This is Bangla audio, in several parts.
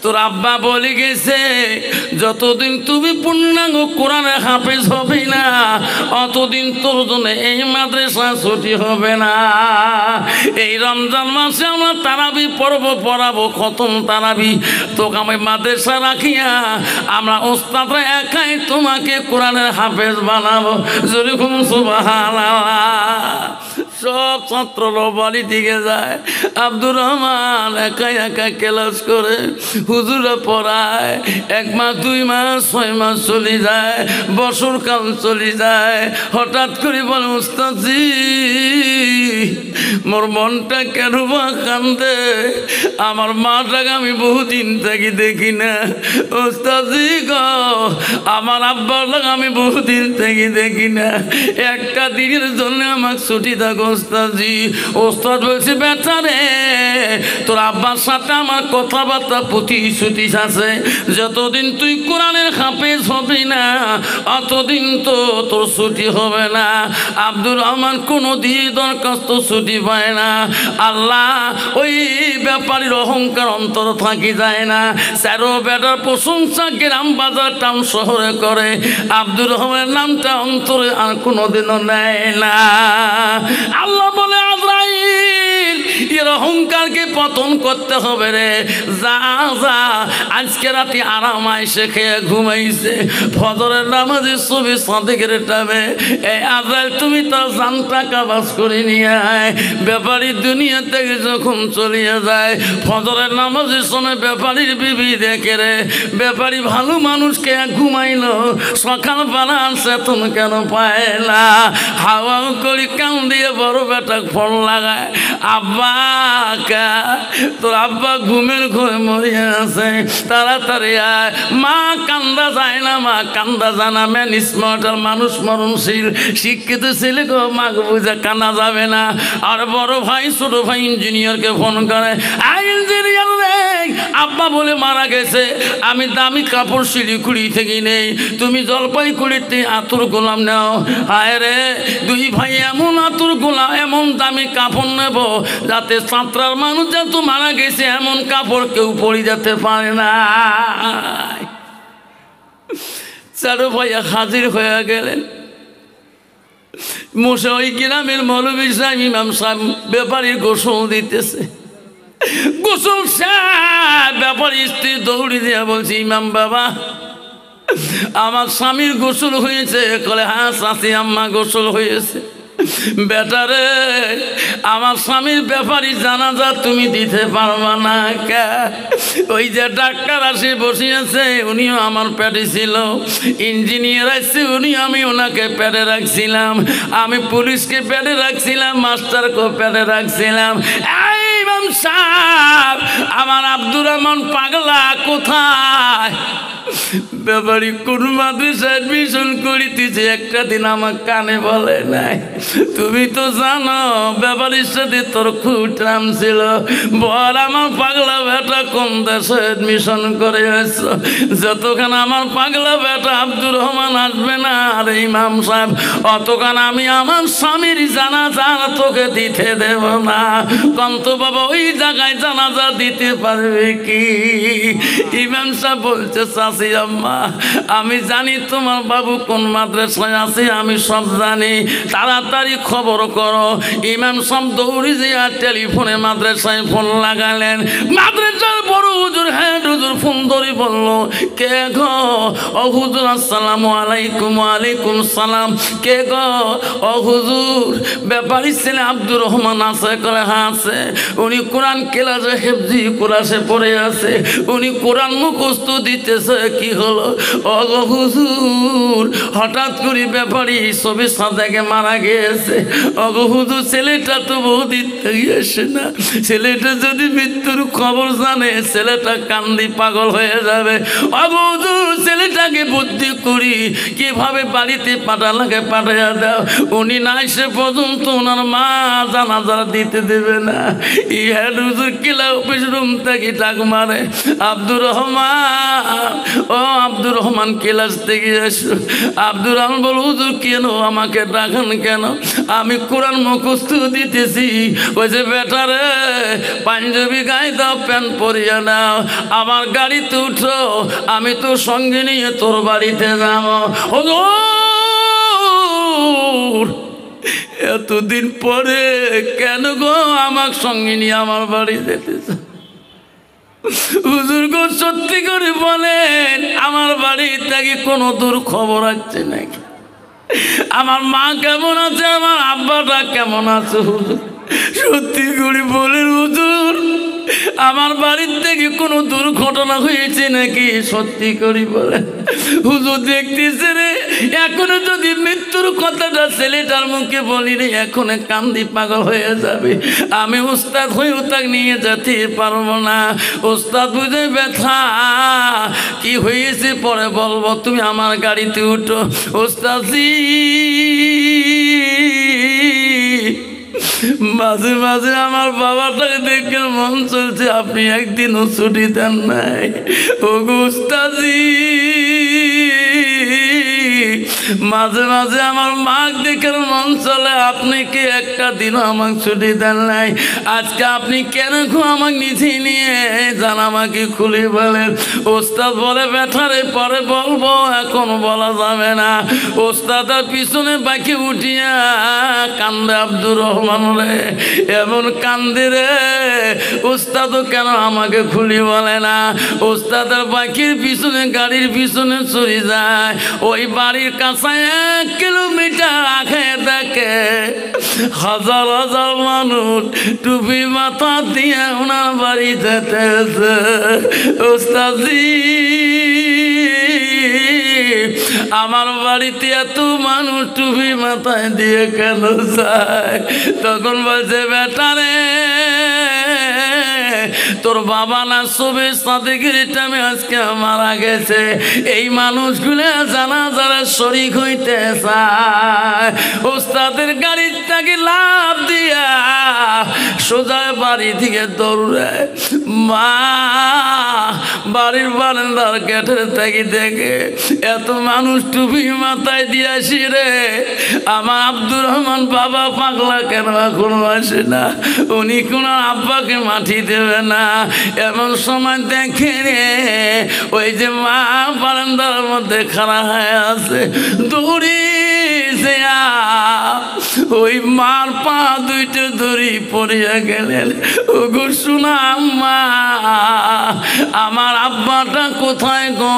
তোর আব্বা বলে গেছে যতদিন তুমি পূর্ণাঙ্গ কোরআনের হাফেজ হবে না অতদিন তোর জন্য এই মাদ্রাসা ছুটি হবে না। এই রমজান মাসে আমরা তারাবি পর্ব পড়াবো, খতম তারাবি। তোকে আমি মাদ্রাসা রাখিয়া আমরা ওস্তাদরা একাই তোমাকে কোরআনের হাফেজ বানাবো। যেরকম সুবহানাল্লাহ। সব ছাত্ররা বাড়ি দিকে যায়, আব্দুর রহমান একাই একা ক্লাস করে, হুজুরা পড়ায়। 1 মাস 2 মাস 6 মাস চলে যায়, বছরকাল চলে যায়। হঠাৎ করে বলে উস্তাদজি মোর মনটা কেন বা কান্দে, আমার মাটাকে আমি বহুদিন থেকে দেখি না। উস্তাদজি গো আমার আব্বার লাগে আমি বহুদিন থেকে দেখি না, একটা দিনের জন্য আমাকে ছুটি থাকো ওস্তাদজি। ওস্তাদ বলছে বেটা রে তোর আব্বার সাথে আমার কথাবার্তা প্রতিশ্রুতি আছে, যতদিন তুই কোরআনের হাফেজ হবি না অতদিন তো তোর ছুটি হবে না। আব্দুর রহমান কোনো দিয়ে দরখাস্ত ছুটি পায় না। আল্লাহ ওই ব্যাপারীর অহংকার অন্তর থাকি যায় না। স্যারো বেটার প্রশংসা গ্রাম বাজার টাউন শহরে করে, আব্দুর রহমানের নামটা অন্তরে আর কোনোদিনও নেয় না। আল্লাহ বলে আজরাইল এর অহংকারকে পতন করতে হবে রে, যা যা আজকে রাতে আরাম আইসে খেয়ে ঘুমাইছে, ফজরের নামাজে ছবি সাদেকের টাইমে এই আজরাইল তুমি তার জানটা কাবাজ করে নিয়ে আয়। ব্যাপারী দুনিয়া থেকে যখন চলিয়ে যায় ফজরের নামাজের সময় ব্যাপারীর বিবি দেখে রে, ব্যাপারী ভালো মানুষকে ঘুমাইলো সকালবেলা চেতন কেন পায় না। হাওয়া করি কান দিয়ে বড় বেটা ফল লাগায়, আব্বা কা তোর আব্বা ঘুমের ঘরে মরিয়া আছে, তাড়াতাড়ি আয়। মা কান্দা যায় না, মা কান্দা জানা ম্যান স্মার্ট আর মানুষ মরণশীল শিক্ষিত ছেলে গো, মাকে বুঝে কানা যাবে না। আর বড় ভাই ছোট ভাই ইঞ্জিনিয়ারকে ফোন করে, ইঞ্জিনিয়ার রে আব্বা বলে মারা গেছে, আমি দামি কাপড় শিলিগুড়ি থেকে নেই, তুমি জলপাইগুড়িতে আতুর গোলাম নাও। হায় রে 2 ভাই এমন আতুর গোলাম এমন দামি কাপড় নেব যাতে সাঁতরার মানুষ যত মারা গেছে এমন কাপড় কেউ পরে যেতে পারে না। চারো ভাইয়া হাজির হয়ে গেলেন। মোশে ওই গ্রামের মৌলভী সাহেব ইমাম সাহেব ব্যাপারীর গোসল দিতেছে। গোসল সাহেব ব্যাপারী স্ত্রী দৌড়ি দিয়ে বলছে, ইমাম বাবা আমার স্বামীর গোসল হয়েছে? কলে হ্যাঁ চাচি আম্মা গোসল হয়েছে। বেটারে আমার স্বামীর ব্যাপারী জানাজা তুমি দিতে পারবা না কে? ওই যে ডাক্তার আসে বসিয়েছে উনিও আমার পেটে ছিল, ইঞ্জিনিয়ার আসছে উনি আমি ওনাকে পেটে রাখছিলাম, আমি পুলিশকে পেটে রাখছিলাম, মাস্টারকে পেটে রাখছিলাম। এই ইমাম সাহেব আমার আব্দুর রহমান পাগলা কোথায়? ব্যাপারী কোন মাদ্রাসায় অ্যাডমিশন করিতেছে একটা দিন আমার কানে বলে নাই। তুমি তো জানো ব্যাপারীর সাথে তোর খুব টান ছিল, বল আমার পাগলা বেটা কোন দেশে অ্যাডমিশন করে আসছো? যতক্ষণ আমার পাগলা বেটা আব্দুর রহমান আসবে না আর ইমাম সাহেব অতক্ষণ আমি আমার স্বামীর জানাজা তোকে দিতে দেব না। কন্ত বাবা ওই জায়গায় জানাজা দিতে পারবে কি? ইমাম সাহেব বলছে, চাচি আম্মা আমি জানি তোমার বাবু কোন মাদ্রাসায় আছে, আমি সব জানি, তাড়াতাড়ি খবর করো। ইমাম সাহেব দৌড়ি যে আর টেলিফোনে মাদ্রাসায় ফোন লাগালেন। মাদ্রাসার বড় হুজুর হেড হুজুর ফোন ধরে বলল, কে গো? ও হুজুর আসসালামু আলাইকুম। ওয়ালাইকুম সালাম। কে গো? ও হুজুর ব্যাপারী ছেলে আব্দুর রহমান আছে? করে হ্যাঁ আছে। উনি কোরআন ক্লাসে হেফজি কোরআনে পড়ে আছে, উনি কোরআন মুখস্থ দিতেছে। কি হলো? ও হুজুর হঠাৎ করে ব্যাপারী ছবি সাদাকে মারা গিয়েছে। ও হুজুর ছেলেটা তো বহুদিন থেকে আসে না, ছেলেটা যদি মৃত্যুর খবর জানে ছেলেটা কান্দি পাগল হয়ে যাবে। হুজুর ছেলেটাকে বুদ্ধি করি কিভাবে বাড়িতে পাঠালাকে পাঠাইয়া দাও। উনি না এসে পর্যন্ত ওনার মা জানাজা দিতে দেবে না। ইহার হুজুর কিলা অফিস রুম থেকে ডাক মারে, আব্দুর রহমান, ও আব্দুর রহমান ক্লাস থেকে এসো। আব্দুর রহমান বল, হুজুর কেন আমাকে ডাকেন কেন? আমি কোরআন মুখস্থ দিতেছি। ওই যে বেটারে পাঞ্জাবি গায়ে দাও, প্যান্ট পরিয়ে নাও, আমার গাড়িতে উঠো, আমি তো সঙ্গে নিয়ে তোর বাড়িতে যাবো। হুজুর এতদিন পরে কেন গো আমার সঙ্গে নিয়ে আমার বাড়ি যেতেছে? হুজুর গো সত্যি করে বলেন, আমার বাড়ি থেকে কোনো দূর খবর আছে নাকি? আমার মা কেমন আছে, আমার আব্বাটা কেমন আছে? হুজুর সত্যি করে বলেন হুজুর, আমার বাড়ির থেকে কোনো দুর্ঘটনা হয়েছে নাকি? সত্যি করে বলেন। হুজুর দেখতেছে রে, এখনো যদি মৃত্যুর কথাটা ছেলেটার মুখে বলি রে, এখনো কান্দি পাগল হয়ে যাবে। আমি উস্তাদ হয়ে তাকে নিয়ে যেতে পারবো না। উস্তাদ বুঝে ব্যথা কি হয়েছে পরে বলবো, তুমি আমার গাড়িতে উঠো। উস্তাদজি মাঝে মাঝে আমার বাবাটাকে দেখে মন চলছে, আপনি একদিনও ছুটি দেন নাই। ও উস্তাদজি মাঝে মাঝে আমার মা দেখে মন চলে, আপনি কি একটা দিনও আমাকে ছুটি দেন নাই। আজকে আপনি কেন আমাকে নিচে নিয়ে যান, আমাকে খুলে বলেন। ওস্তাদ বলে, বেঠারে পরে বলবো, এখন বলা যাবে না। ওস্তাদের পিছনে বাকি উঠিয়া কান্দে আব্দুর রহমান রে, এমন কান্দে রে। ওস্তাদও কেন আমাকে খুলি বলে না। ওস্তাদের বাকির পিছনে গাড়ির পিছনে চলে যায়। ওই বাড়ির কাছে 1 কিলোমিটার আগে দেখে হাজার হাজার মানুষ টুপি মাথা দিয়ে ওনার বাড়ি যেতেছে। ওস্তাদজি আমার বাড়িতে এত মানুষ টুপি মাথায় দিয়ে কেন যায়? তখন বলছে, বেটারে তোর বাবা না সবে সাদেকের টাইমে আজকে মারা গেছে। এই মানুষগুলো জানা যারা শরীক হইতে চায়, ওস্তাদের গাড়ির থেকে লাভ দিয়া সোজা বাড়ি থেকে দৌড়ে মা বাড়ির বারান্দার গেটের থেকে দেখে এত মানুষ টুপি মাথায় দিয়ে আসি রে। আমার আব্দুর রহমান বাবা পাগলা কেন এখনো আসে না? উনি কোন আব্বাকে মাটি দেবে না। এমন সময় দেখে রে, ওই যে মা বারান্দার মধ্যে খাড়া হয়ে আছে, দৌড়ি ওই মার পা দুইটা দড়ি পড়িয়া গেলেন। ও গো শোনা আম্মা, আমার আব্বাটা কোথায় গো?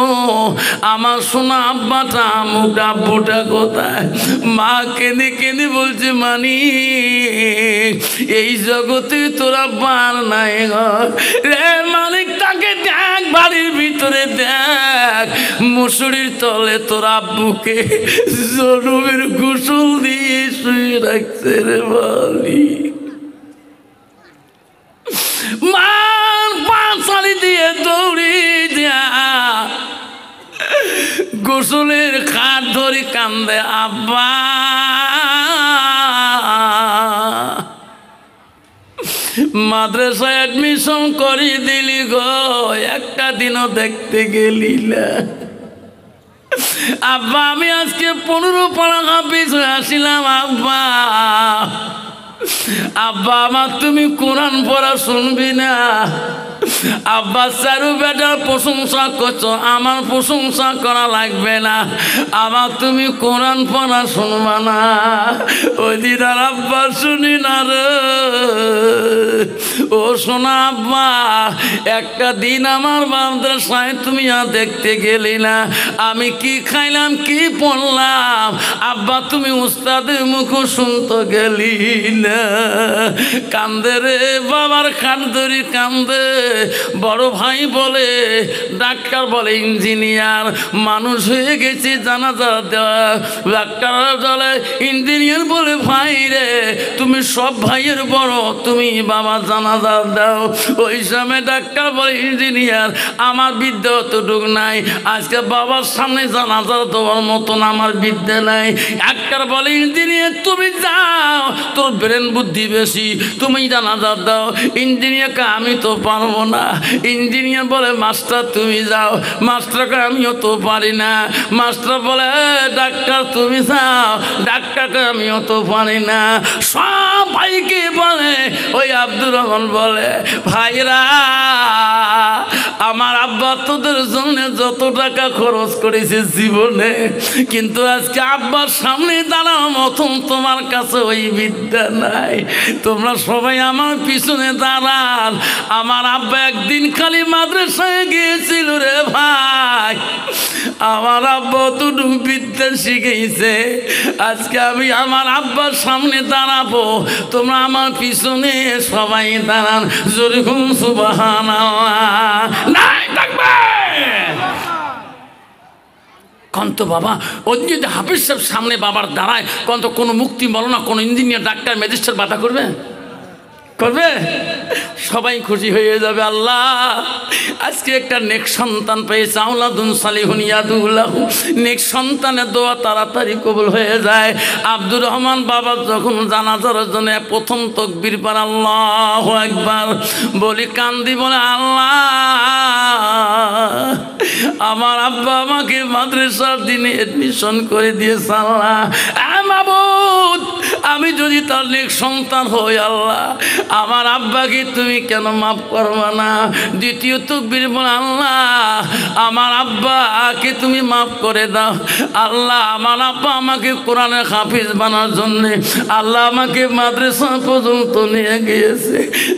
আমার শোনা আব্বাটা, মুখটা আব্বুটা কোথায়? মা কেঁদে কেঁদে বলছে, মানি এই জগতে তোর আব্বার নাই গো রে। মালিক তাকে দেখ, বাড়ির ভিতরে দেখ, মুসুরির তলে তোর আব্বুকে জনমের গোসল দিয়ে শুয়ে রাখছে রে মালিক। মার পাঁচালি দিয়ে দৌড়ি দিয়া গোসলের খাট ধরি কান্দে আব্বা। মাদ্রাসায় অ্যাডমিশন করি দিলি গো, একটা দিনও দেখতে গেলি না। আব্বা আমি আজকে 15 পারা হাফিজ হয়ে আসিলাম আব্বা। আব্বা আমার তুমি কোরআন পড়া শুনবি না? আব্বা চারু বেটার প্রশংসা করছো, আমার প্রশংসা করা লাগবে না। আমার তুমি কোরআন পড়া শুনবা না? ওই দিন আর আব্বা শুনি না রে। ও শোনা আব্বা, একটা দিন আমার মাদ্রাসায় তুমি আর দেখতে গেলি না। আমি কি খাইলাম কি পড়লাম আব্বা, তুমি উস্তাদের মুখ শুনতে গেলি না। কান্দে রে বাবার খাট ধরি কান্দে। বড় ভাই বলে, ডাক্তার বলে ইঞ্জিনিয়ার, মানুষ হয়ে গেছে জানাজা দেওয়া। ডাক্তার বলে, ইঞ্জিনিয়ার বলে ভাই রে তুমি সব ভাইয়ের বড়, তুমি বাবা জানাজা দাও। ওই সময় ডাক্তার বলে, ইঞ্জিনিয়ার আমার বিদ্যা অতটুকু নাই, আজকে বাবার সামনে জানাজা দেওয়ার মতন আমার বিদ্যা নাই। ডাক্তার বলে, ইঞ্জিনিয়ার তুমি যাও, তোর ব্রেন বুদ্ধি বেশি, তুমি জানাজা দাও। ইঞ্জিনিয়ারকে আমি তো পারবো না। ইঞ্জিনিয়ার বলে, মাস্টার তুমি যাও। মাস্টারকে আমিও তো পারি না। মাস্টার বলে, ডাক্তার তুমি যাও। ডাক্তারকে আমিও তো পারি না। সব ভাইকে বলে, ওই আব্দুর রহমান বলে, ভাইরা আমার আব্বা তোদের জন্য যত টাকা খরচ করেছে জীবনে, কিন্তু আজকে আব্বার সামনে দাঁড়াও মতন তোমার কাছে ওই বিদ্যা নাই। তোমরা সবাই আমার পিছনে দাঁড়ান। আমার আব্বা একদিন খালি মাদ্রাসায় গিয়েছিল রে ভাই, আমার আব্বা অতটুকু বিদ্যা শিখেছে। আজকে আমি আমার আব্বার সামনে দাঁড়াবো, তোমরা আমার পিছনে সবাই দাঁড়ান। যেরকম সুবহানাল্লাহ নাই থাকবে কন্ত বাবা। ওই যদি হাফিজ সাহেব সামনে বাবার দাঁড়ায় কন্ত কোনো মুক্তি মরনা, কোনো ইঞ্জিনিয়ার ডাক্তার ম্যাজিস্ট্রেট বাধা করবে? করবে? সবাই খুশি হয়ে যাবে। আল্লাহ আজকে একটা নেক সন্তান পেয়েছে, আওলাদুন সালিহুন ইয়াদুল্লাহু, নেক সন্তানের দোয়া তাড়াতাড়ি কবুল হয়ে যায়। আব্দুর রহমান বাবা যখন জানাজার জন্য প্রথম তাকবীর পড়ে আল্লাহু আকবার বলি, কান্দি বলে, আল্লাহ আমার আব্বা আমাকে মাদ্রাসার দিনে এডমিশন করে দিয়েছে। আল্লাহ মাবুদ, আমি যদি তার নেক সন্তান হই, আল্লাহ আমার আব্বাকে তুমি কেন মাফ করবা না? দ্বিতীয় তাকবীর বলে, আল্লাহ আমার আব্বাকে তুমি মাফ করে দাও। আল্লাহ আমার আব্বা আমাকে কোরআনের হাফিজ বানার জন্যে আল্লাহ আমাকে মাদ্রাসা পর্যন্ত নিয়ে গিয়েছে।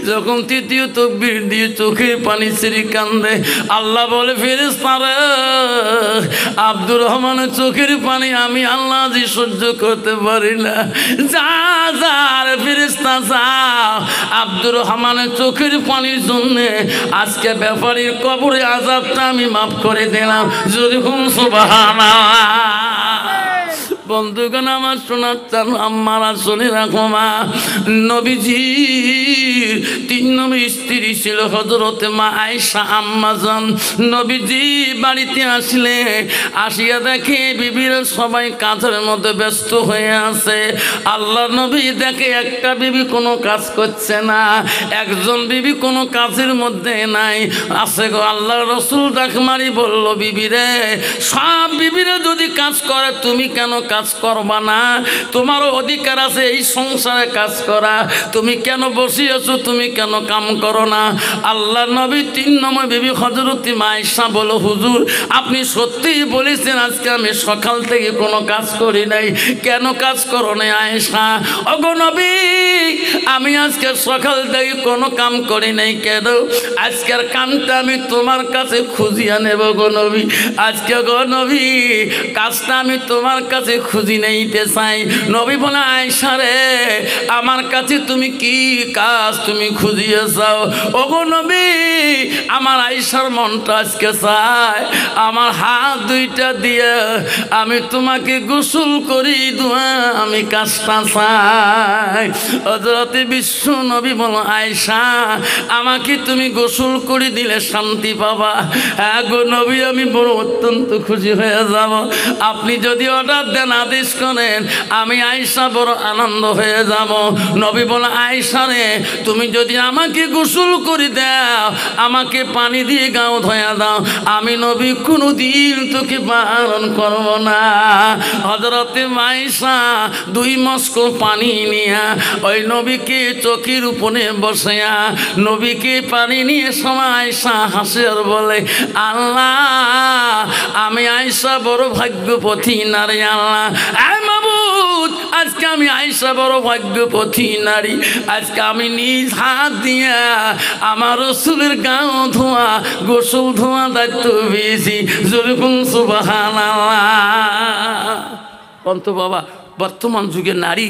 যখন তৃতীয় তাকবীর দিয়ে চোখের পানি ছেড়ে কান্দে, আল্লাহ বলে, ফেরেশতারা আব্দুর রহমানের চোখের পানি আমি আল্লাহ জি সহ্য করতে পারি না। যা যা ফেরেশতা যাও, আব্দুর রহমানের চোখের পানির জন্য আজকে ব্যাপারীর কবরে আযাবটা আমি মাফ করে দিলাম। যেরকম সুবহানাল্লাহ। বন্ধুগণ আমার শোনার চান আম্মারা শুনে রাখো মা, নবীজির 3 নম্বর স্ত্রী ছিল হযরতে মা আয়েশা আম্মাজান। নবীজি বাড়িতে আসলে আসিয়া দেখে বিবিরা সবাই কাজের মধ্যে ব্যস্ত হয়ে আছে। আল্লাহ নবী দেখে একটা বিবি কোনো কাজ করছে না, একজন বিবি কোনো কাজের মধ্যে নাই আছে গো। আল্লাহ রসুল ডাক মারি বলল, বিবি রে, সব বিবিরা যদি কাজ করে তুমি কেন কাজ করবা না? তোমারও অধিকার আছে এই সংসারে কাজ করা, তুমি কেন বসে আছো? তুমি কেন কাম করো না? আল্লাহ নবী 3 নম্বর বিবি হযরত মা আয়েশা বলো, হুজুর আপনি সত্যিই বলেছেন আজকে আমি সকাল থেকে কোনো কাজ করি নাই। কেন কাজ করো না আয়েশা? ওগো নবী, আমি আজকে সকাল থেকে কোনো কাম করি নাই। কেন? আজকের কামটা আমি তোমার কাছে খুঁজিয়া নেব গো নবী। আজকে গো নবী কাজটা আমি তোমার কাছে খুঁজি নেইতে চাই। নবী বলে, আয়েশা রে, আমার কাছে তুমি কি কাজ তুমি খুঁজিয়ে চাও? ওগো নবী, আমার আয়েশার মনটা আজকে চায় আমার হাত দুইটা দিয়ে আমি তোমাকে গোসল করি দোয়া আমি কাজটা চাই। হযরতে বিশ্ব নবী বলো, আয়েশা আমাকে তুমি গোসল করে দিলে শান্তি পাবা। হ্যাঁ গো নবী, আমি বড় অত্যন্ত খুশি হয়ে যাব। আপনি যদি অর্ডার দেন, আদেশ করেন, আমি আয়েশা বড় আনন্দ হয়ে যাব। নবী বলে, আয়েশা রে, তুমি যদি আমাকে গোসল করে দাও, আমাকে পানি দিয়ে গাও ধোয়া দাও, আমি নবী কোনো দিন তোকে বারণ করব না। হযরতে আয়েশা 2 মস্ক পানি নিয়া ওই নবীকে চোখের উপরে বসাইয়া নবীকে পানি নিয়ে সময় আয়েশা হাসে আর বলে, আল্লাহ আমি আয়েশা বড় ভাগ্যবতী নারী। আল্লাহ মাবুদ, আজকে আমি আয়েশা বড় ভাগ্যবতী নারী। আজকে আমি নিজ হাত দিয়া আমার রাসূলের গাও ধোয়া গোসল ধোয়া দায়িত্ব পেয়েছি। যেরকম সুবহানাল্লাহ। অন্ত বাবা, বর্তমান যুগের নারী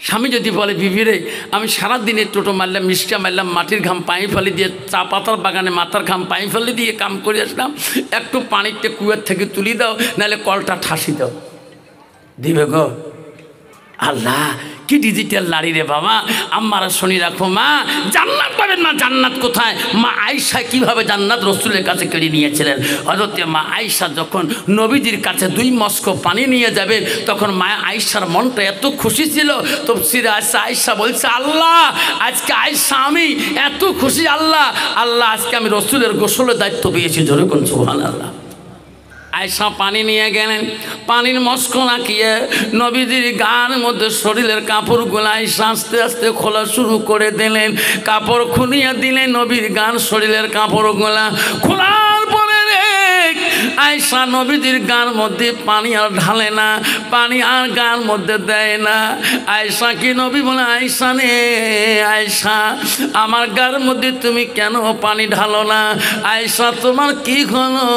স্বামী যদি বলে বিবিরে আমি সারাদিনে টোটো মারলাম, মিষ্টা মারলাম, মাটির ঘাম পায়ে ফেলে দিয়ে, চা পাতার বাগানে মাথার ঘাম পায়ে ফেলে দিয়ে কাম করে আসলাম, একটু পানিতে কুয়ার থেকে তুলি দাও, নাহলে কলটা ঠাসি দাও, দিবে গো? আল্লাহ কি ডিজিটাল নারী রে বাবা। আম্মারা শুনি রাখো, মা জান্নাত পাবেন। মা জান্নাত কোথায়? মা আয়েশা কিভাবে জান্নাত রসুলের কাছে কেড়ে নিয়েছিলেন। হযরতে মা আয়েশা যখন নবীজির কাছে 2 মস্ক পানি নিয়ে যাবেন, তখন মা আয়েশার মনটা এত খুশি ছিল। তাফসীরে আছে আয়েশা বলছে, আল্লাহ আজকে আয়েশা আমি এত খুশি, আল্লাহ আল্লাহ আজকে আমি রসুলের গোসলের দায়িত্ব পেয়েছি। জোরে কোন সুবহানাল্লাহ। আয়েশা পানি নিয়ে গেলেন, পানির মস্ক নাকিয়ে নবীজির গার মধ্যে শরীরের কাপড়গুলো আয়েশা আস্তে আস্তে খোলা শুরু করে দিলেন। কাপড় খুলিয়ে দিলেন, নবীর গান শরীরের কাপড়গুলা খোলার পরে আয়েশা নবীজির গার মধ্যে পানি আর ঢালে না, পানি আর গার মধ্যে দেয় না। আয়েশা কি নবী বলে, আয়েশা নে আয়েশা আমার গার মধ্যে তুমি কেন পানি ঢালো না? আয়েশা তোমার কি হলো,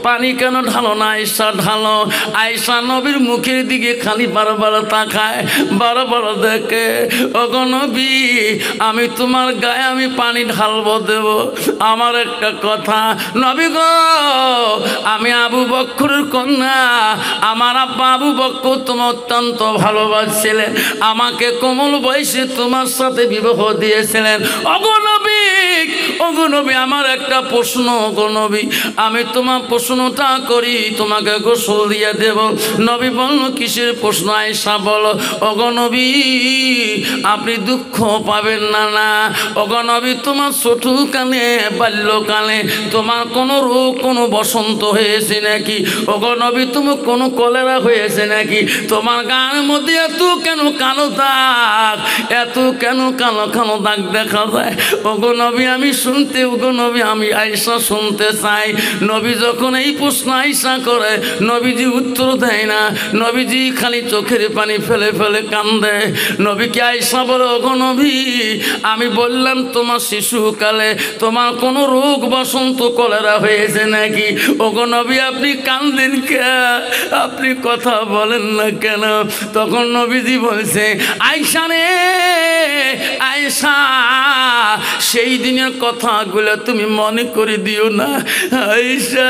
পানি কেন ঢালো না? আয়েশা ঢালো। আয়েশা নবীর মুখের দিকে খালি বারবার তাকায়, বারবার দেখে, ওগো নবী আমি তোমার গায়ে আমি পানি ঢালবো দেব, আমার একটা কথা নবী গো, আমি আবু বকরের কন্যা, আমার আব্বা আবু বকর তোমার অত্যন্ত ভালোবাসছিলেন, আমাকে কোমল বয়সে তোমার সাথে বিবাহ দিয়েছিলেন। ওগো নবী, ওগো নবী আমার একটা প্রশ্ন, ওগো নবী আমি তোমার প্রশ্নটা করি, তোমাকে গোসল দিয়ে দেব। নবী বলল কিসের প্রশ্ন? আয়েশা বলো। ওগো নবী আপনি দুঃখ পাবেন না। না ওগো নবী তোমার ছোটকালে বাল্যকালে তোমার কোনো রোগ কোনো বসন্ত হয়েছে নাকি? ওগো নবী তোমার কোনো কলেরা হয়েছে নাকি? তোমার গায়ের মধ্যে এত কেন কালো দাগ, এত কেন কালো কালো দাগ দেখা যায়? ওগো নবী আমি শুনতে, ওগো নবী আমি আয়েশা শুনতে চাই। নবী যখন এই প্রশ্ন আয়েশা করে, নবীজি উত্তর দেয় না, নবীজি খালি চোখের পানি ফেলে ফেলে কান্দে। নবীকে আয়েশা বলে, ওগো নবী আমি বললাম তোমার শিশুকালে তোমার কোনো রোগ বসন্ত কলেরা হয়েছে নাকি? ওগো নবী আপনি কান্দেন কে, আপনি কথা বলেন না কেন? তখন নবীজি বলছে, আয়েশা রে আয়েশা সেই দিনের কথাগুলো তুমি মনে করে দিও না। আয়েশা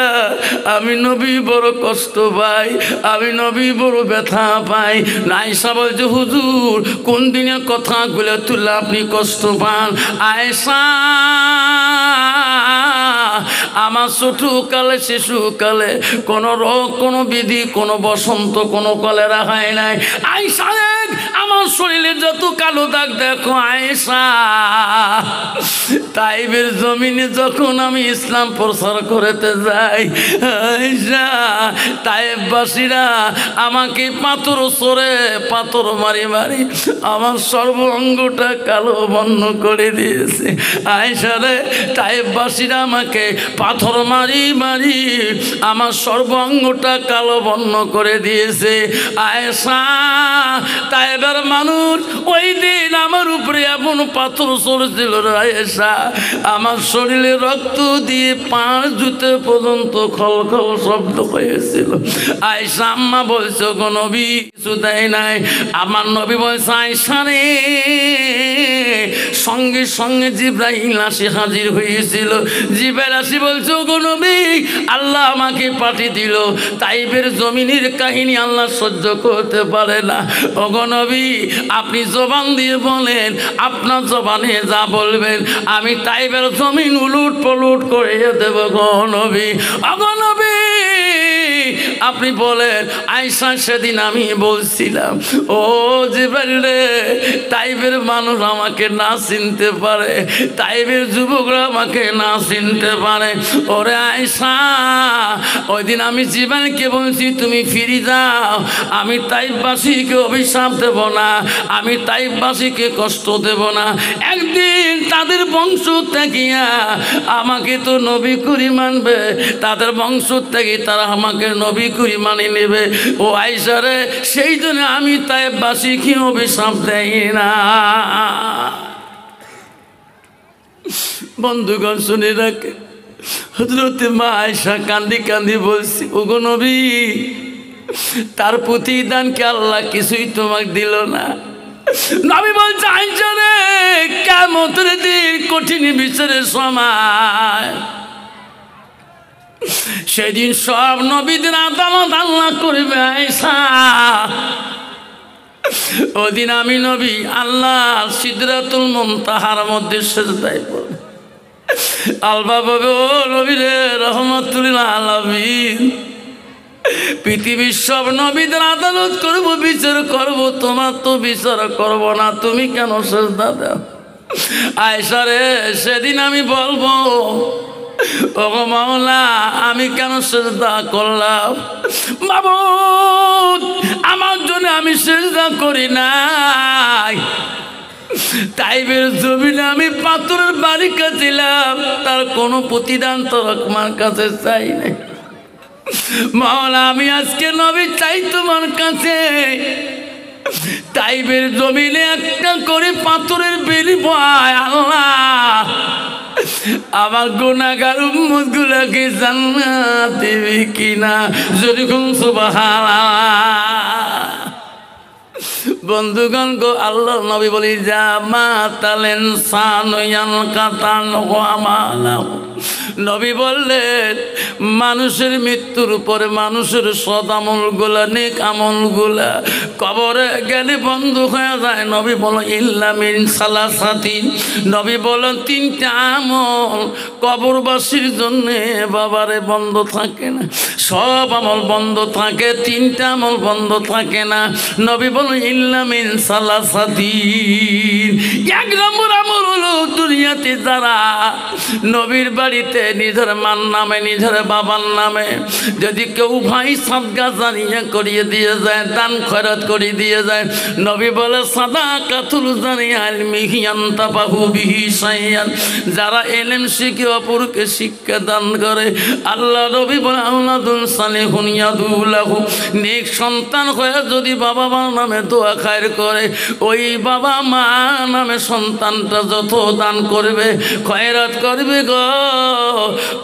আমি নবী বড় কষ্ট পাই, আমি নবী বড় ব্যথা পাই। আয়েশা বলছে, হুজুর কোন দিনের কথাগুলো তুলে আপনি কষ্ট পান? আয়েশা আমার ছোটকালে শিশুকালে কোনো রোগ কোনো বিধি কোনো বসন্ত কোনো কলেরা হয় নাই। আয়েশা আমার শরীরে যত কালো দাগ দেখো আয়েশা, তাইবের জমিনে যখন আমি ইসলাম প্রচার করতে যাই আয়েশা, তাইববাসীরা আমাকে পাথর সরে পাথর মারি মারি আমার সর্বাঙ্গটা কালো বর্ণ করে দিয়েছে। আয়েশা রে তাইববাসীরা আমাকে পাথর মারি মারি আমার সর্বাঙ্গটা কালো বর্ণ করে দিয়েছে। আয়েশা তাইবের মানুষ ওই দিন আমার উপরে এমন পাথর সরেছিল আয়েশা, আমার শরীরে রক্ত দিয়ে পাঁচ জুতে পর্যন্ত খল খল শব্দ হয়েছিল। আয়েশা আম্মা বলছো গো নবী কিছু দেয় নাই। আমার নবী বলছে, আয়েশা রে সঙ্গে সঙ্গে জিবরাইল আসি হাজির হয়েছিল। জিবরাইল আসি বলছো গো নবী আল্লাহ আমাকে পাঠিয়ে দিল, তাইবের জমিনের কাহিনী আল্লাহ সহ্য করতে পারে না। ওগো নবী আপনি জবান দিয়ে বলেন, আপনার জবানে যা বলবেন আমি তাইবের জমিন উলুট পলুট করে দেব গো নবী। ওগো নবী আপনি বলেন। আয়েশা সেদিন আমি বলছিলাম, ও জিবরাইল রে তাইবের মানুষ আমাকে না চিনতে পারে, তাইবের যুবকরা আমাকে না চিনতে পারে। ওরে আয়েশা ওই দিন আমি জিবরাইলকে বলছি তুমি ফিরে যাও, আমি তাইববাসীকে অভিশাপ দেব না, আমি তাইববাসীকে কষ্ট দেব না। একদিন তাদের বংশ থেকে আমাকে তো নবী করি মানবে, তাদের বংশ থেকে তারা আমাকে নবী করি মানে নেবে। ও আয়েশা রে সেই জন্য আমি তাইববাসীকে অভিশাপ দেই না। বন্ধুগণ শুনে রাখে, হযরতে মা আয়েশা কান্দি কান্দি বলছি, ওগো নবী তার প্রতিদানকে আল্লাহ কিছুই তোমাকে দিল না। নবী বলছে আয়েশা রে কিয়ামতের দিন কঠিন বিচারের সময় সেদিন সব নবীদের আদালত আল্লাহ করবে আয়েশা ওদিন আমি নবী আল্লাহ সিদরাতুল মুনতাহার মধ্যে সিজদায় পড়ব আল্লাহ বলবে ও নবী রে রহমাতুল আলামিন পৃথিবীর সব নবীদের আদালত করব বিচার করব তোমার তো বিচার করব না তুমি কেন সিজদা দাও আয়েশা রে সেদিন আমি বলবো ওগো মাওলা আমি কেন সিজদা করলাম মাবুদ আমার জন্য আমি সিজদা করি নাই তাইবের জমিনে আমি পাথরের বাড়ি কাটিলাম তার কোনো প্রতিদান তো আমার কাছে চাই নাই মাওলা আমি আজকে নবী চাই তোমার কাছে তাইবের জমিনে একটা করে পাথরের বেরি পায় আল্লাহ আমার গুনাহগার উম্মত গুলাকে জান্নাত দেবে কিনা যদি কোন সুবহানাল্লাহ বন্ধুগণ গো আল্লাহ নবী বলি যা মাতালেন সানয়ান কাতান ওয়ামালা নবী বললেন মানুষের মৃত্যুর উপরে মানুষের সৎ আমলগুলা নেক আমলগুলা কবরে গেলে বন্ধ হয়ে যায় নবী বলেন ইল্লা মিন সালাসাতিন নবী বলেন তিনটা আমল কবরবাসীর জন্য বাবারে বন্ধ থাকে না সব আমল বন্ধ থাকে তিনটা আমল বন্ধ থাকে না নবী বলেন ইল্লা মিন সালাসাতিন এক নম্বর আমল হলো দুনিয়াতে যারা নবীর বাড়িতে নিজের মান নামে নিজের বাবার নামে যদি কেউ ভাই সাদকা জারিয়া করিয়ে দিয়ে যায় দান খয়রাত করিয়ে দিয়ে যায় নবী বলে সাদাকাতুল জারিয়া আলমিহি আনতাবাহু বিহি শাইয়ান যারা ইলম শিখে অপরকে শিক্ষা দান করে আল্লাহ নবী বলে আওলাদুল সালিহুন ইয়াদুলাহু নেক সন্তান হয়ে যদি বাবা মার নামে দোয়া খায়ের করে ওই বাবা মা নামে সন্তানটা যত দান করবে খয়রাত করবে গো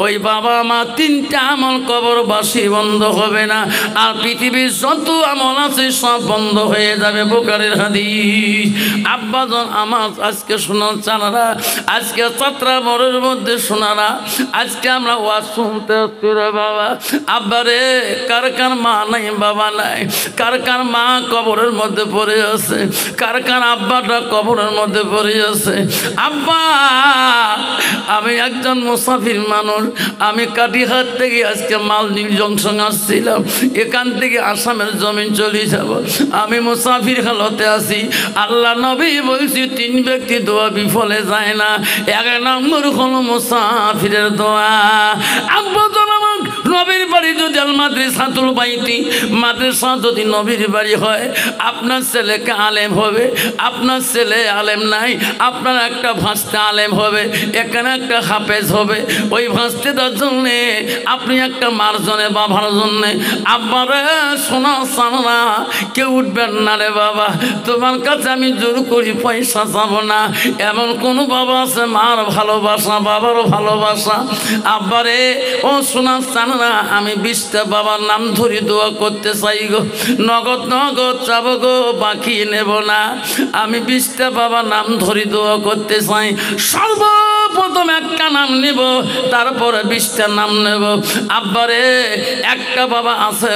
ওই বাবা মা তিনটা আমল কবরবাসী বন্ধ হবে না আর পৃথিবীর যত আমল আছে সব বন্ধ হয়ে যাবে বুখারীর হাদিস আব্বাজন আমার আজকে শোনার চানারা আজকে যাত্রা মোড়ের মধ্যে শোনারা আজকে আমরা ওয়াজ শুনতে হচ্ছে রে বাবা আব্বারে কার কার মা নাই বাবা নাই কার কার মা কবরের মধ্যে পড়ে আছে কার কার আব্বাটা কবরের মধ্যে পড়ে আছে আব্বা আমি একজন মুসাফির মানুষ আমি কাটিহাট থেকে আজকে মালদ্বীপ জংশন আসছিলাম এখান থেকে আসামের জমিন চলে যাব আমি মুসাফির হালতে আছি আল্লাহ নবী বলছি তিন ব্যক্তি দোয়া বিফলে যায় না এক নম্বর হলো মুসাফিরের দোয়া আব্বা আমার নবীর বাড়ি যদি আল মাদ্রাসাতুল বাইতি মাদ্রাসা যদি নবীর বাড়ি হয় আপনার ছেলেকে আলেম হবে আপনার ছেলে আলেম নাই আপনার একটা ভাস্তা আলেম হবে এখানে একটা হাফেজ হবে ওই ভাস্তিটার জন্যে আপনি একটা মার্জনে বাবার জন্যে আব্বারে শোনা সামনা কেউ উঠবেন না রে বাবা তোমার কাছে আমি জোর করি পয়সা চাবো না এমন কোনো বাবা আছে মার ভালোবাসা বাবারও ভালোবাসা আব্বারে ও শোনা সামনা আমি 20টা বাবার নাম ধরে দোয়া করতে চাই গো নগদ নগদ চাবো গো বাকি নেব না আমি 20টা বাবার নাম ধরে দোয়া করতে চাই সর্বপ্রথম একটা নাম নেব তারপরে 20টা নাম নেব আব্বারে একটা বাবা আছে